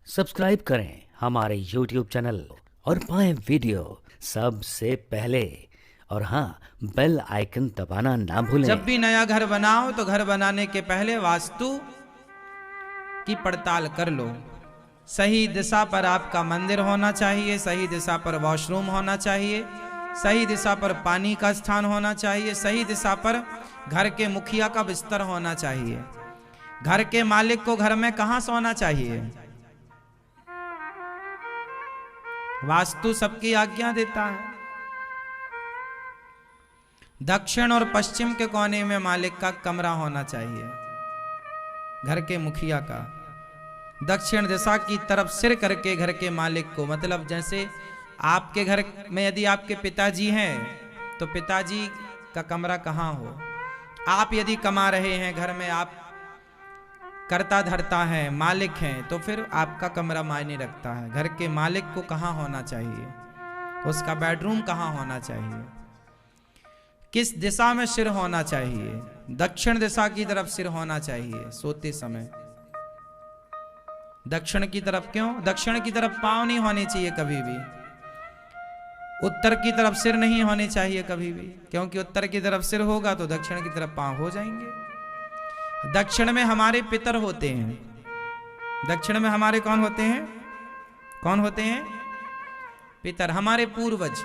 Subscribe करें हमारे YouTube channel और पाएं वीडियो सबसे पहले। और हाँ, बेल आइकन दबाना ना भूलें। जब भी नया घर बनाओ तो घर बनाने के पहले वास्तु की पड़ताल कर लो। सही दिशा पर आपका मंदिर होना चाहिए, सही दिशा पर वॉशरूम होना चाहिए, सही दिशा पर पानी का स्थान होना चाहिए, सही दिशा पर घर के मुखिया का बिस्तर होना चाहिए। घर के मालिक को घर में कहां सोना चाहिए? वास्तु सबकी आज्ञा देता है। दक्षिण और पश्चिम के कोने में मालिक का कमरा होना चाहिए, घर के मुखिया का। दक्षिण दिशा की तरफ सिर करके घर के मालिक को, मतलब जैसे आपके घर में यदि आपके पिताजी हैं तो पिताजी का कमरा कहाँ हो। आप यदि कमा रहे हैं घर में, आप करता धरता है, मालिक हैं, तो फिर आपका कमरा मायने रखता है। घर के मालिक को कहाँ होना चाहिए, उसका बेडरूम कहाँ होना चाहिए, किस दिशा में सिर होना चाहिए। दक्षिण दिशा की तरफ सिर होना चाहिए सोते समय। दक्षिण की तरफ क्यों? दक्षिण की तरफ पांव नहीं होने चाहिए कभी भी। उत्तर की तरफ सिर नहीं होने चाहिए कभी भी, क्योंकि उत्तर की तरफ सिर होगा तो दक्षिण की तरफ पांव हो जाएंगे। दक्षिण में हमारे पितर होते हैं। दक्षिण में हमारे कौन होते हैं? कौन होते हैं? पितर, हमारे पूर्वज।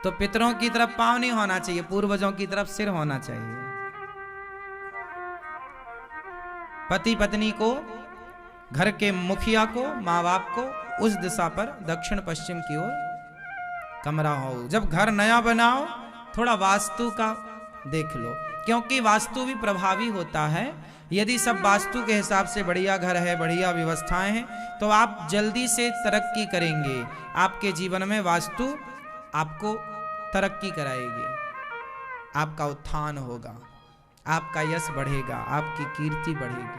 तो पितरों की तरफ पांव नहीं होना चाहिए, पूर्वजों की तरफ सिर होना चाहिए। पति पत्नी को, घर के मुखिया को, माँ बाप को उस दिशा पर दक्षिण पश्चिम की ओर कमरा हो। जब घर नया बनाओ थोड़ा वास्तु का देख लो, क्योंकि वास्तु भी प्रभावी होता है। यदि सब वास्तु के हिसाब से बढ़िया घर है, बढ़िया व्यवस्थाएं हैं, तो आप जल्दी से तरक्की करेंगे। आपके जीवन में वास्तु आपको तरक्की कराएगी, आपका उत्थान होगा, आपका यश बढ़ेगा, आपकी कीर्ति बढ़ेगी।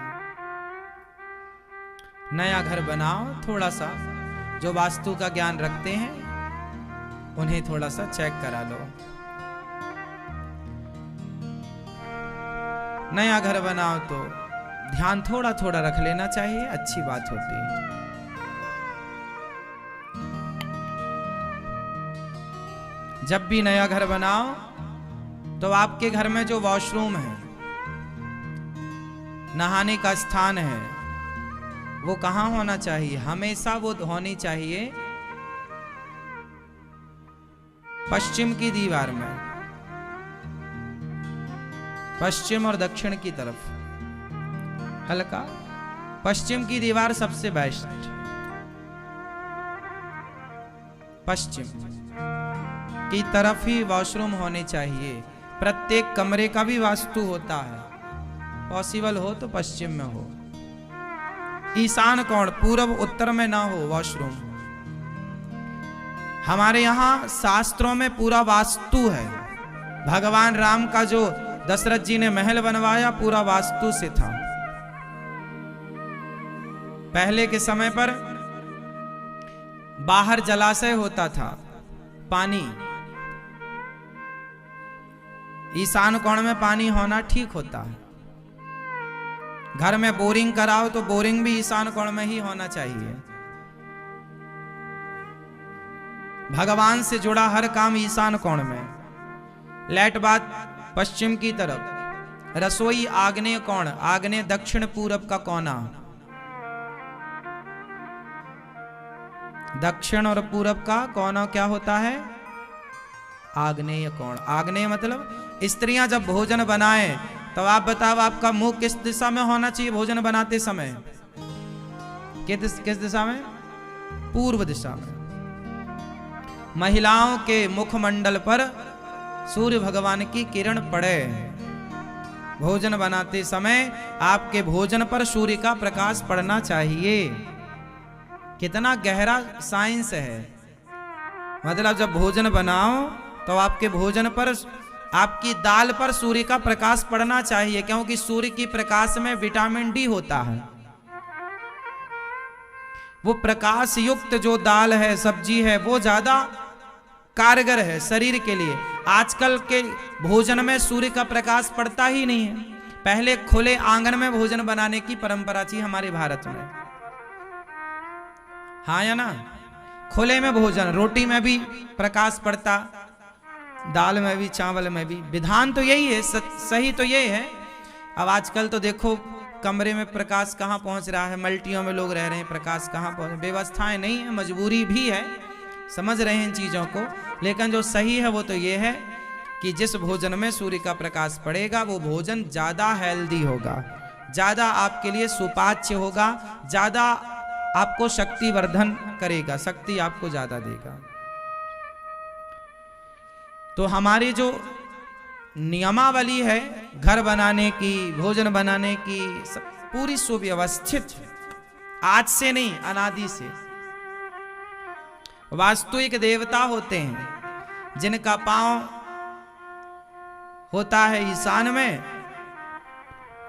नया घर बनाओ, थोड़ा सा जो वास्तु का ज्ञान रखते हैं उन्हें थोड़ा सा चेक करा लो। नया घर बनाओ तो ध्यान थोड़ा थोड़ा रख लेना चाहिए, अच्छी बात होती है। जब भी नया घर बनाओ तो आपके घर में जो वॉशरूम है, नहाने का स्थान है, वो कहां होना चाहिए? हमेशा वो होनी चाहिए पश्चिम की दीवार में, पश्चिम और दक्षिण की तरफ। हल्का पश्चिम की दीवार सबसे बेस्ट। पश्चिम की तरफ ही वॉशरूम होने चाहिए। प्रत्येक कमरे का भी वास्तु होता है, पॉसिबल हो तो पश्चिम में हो। ईशान कोण, पूर्व उत्तर में ना हो वॉशरूम। हमारे यहां शास्त्रों में पूरा वास्तु है। भगवान राम का जो दशरथ जी ने महल बनवाया पूरा वास्तु से था। पहले के समय पर बाहर जलाशय होता था, पानी, ईशान कोण में पानी होना ठीक होता है। घर में बोरिंग कराओ तो बोरिंग भी ईशान कोण में ही होना चाहिए। भगवान से जुड़ा हर काम ईशान कोण में। लेट बात पश्चिम की तरफ। रसोई आग्नेय कोण, आग्नेय दक्षिण पूरब का कोना। दक्षिण और पूरब का कोना क्या होता है? आग्नेय कोण। आग्नेय मतलब स्त्रियां जब भोजन बनाएं तो आप बताओ आपका मुंह किस दिशा में होना चाहिए भोजन बनाते समय? किस दिशा में? पूर्व दिशा में। महिलाओं के मुखमंडल पर सूर्य भगवान की किरण पड़े। भोजन बनाते समय आपके भोजन पर सूर्य का प्रकाश पड़ना चाहिए। कितना गहरा साइंस है। मतलब जब भोजन बनाओ तो आपके भोजन पर, आपकी दाल पर सूर्य का प्रकाश पड़ना चाहिए, क्योंकि सूर्य की प्रकाश में विटामिन डी होता है। वो प्रकाश युक्त जो दाल है, सब्जी है, वो ज्यादा कारगर है शरीर के लिए। आजकल के भोजन में सूर्य का प्रकाश पड़ता ही नहीं है। पहले खुले आंगन में भोजन बनाने की परंपरा थी हमारे भारत में। हाँ या ना? खुले में भोजन, रोटी में भी प्रकाश पड़ता, दाल में भी, चावल में भी। विधान तो यही है, सही तो ये है। अब आजकल तो देखो कमरे में प्रकाश कहाँ पहुंच रहा है, मल्टियों में लोग रह रहे हैं, प्रकाश कहाँ पहुंच, व्यवस्थाएं नहीं है, मजबूरी भी है, समझ रहे हैं इन चीज़ों को। लेकिन जो सही है वो तो ये है कि जिस भोजन में सूर्य का प्रकाश पड़ेगा वो भोजन ज़्यादा हेल्दी होगा, ज़्यादा आपके लिए सुपाच्य होगा, ज़्यादा आपको शक्ति वर्धन करेगा, शक्ति आपको ज़्यादा देगा। तो हमारी जो नियमावली है घर बनाने की, भोजन बनाने की, सब पूरी सुव्यवस्थित, आज से नहीं अनादि से। वास्तविक देवता होते हैं जिनका पांव होता है ईशान में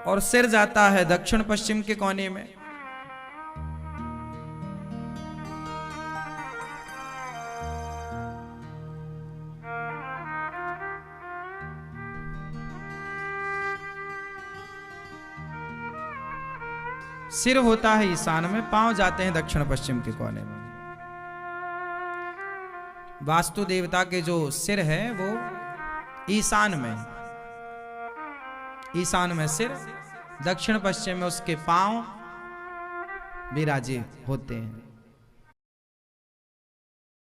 और सिर जाता है दक्षिण पश्चिम के कोने में। सिर होता है ईशान में, पांव जाते हैं दक्षिण पश्चिम के कोने में। वास्तु देवता के जो सिर है वो ईशान में, ईशान में सिर, दक्षिण पश्चिम में उसके पांव विराजे होते हैं।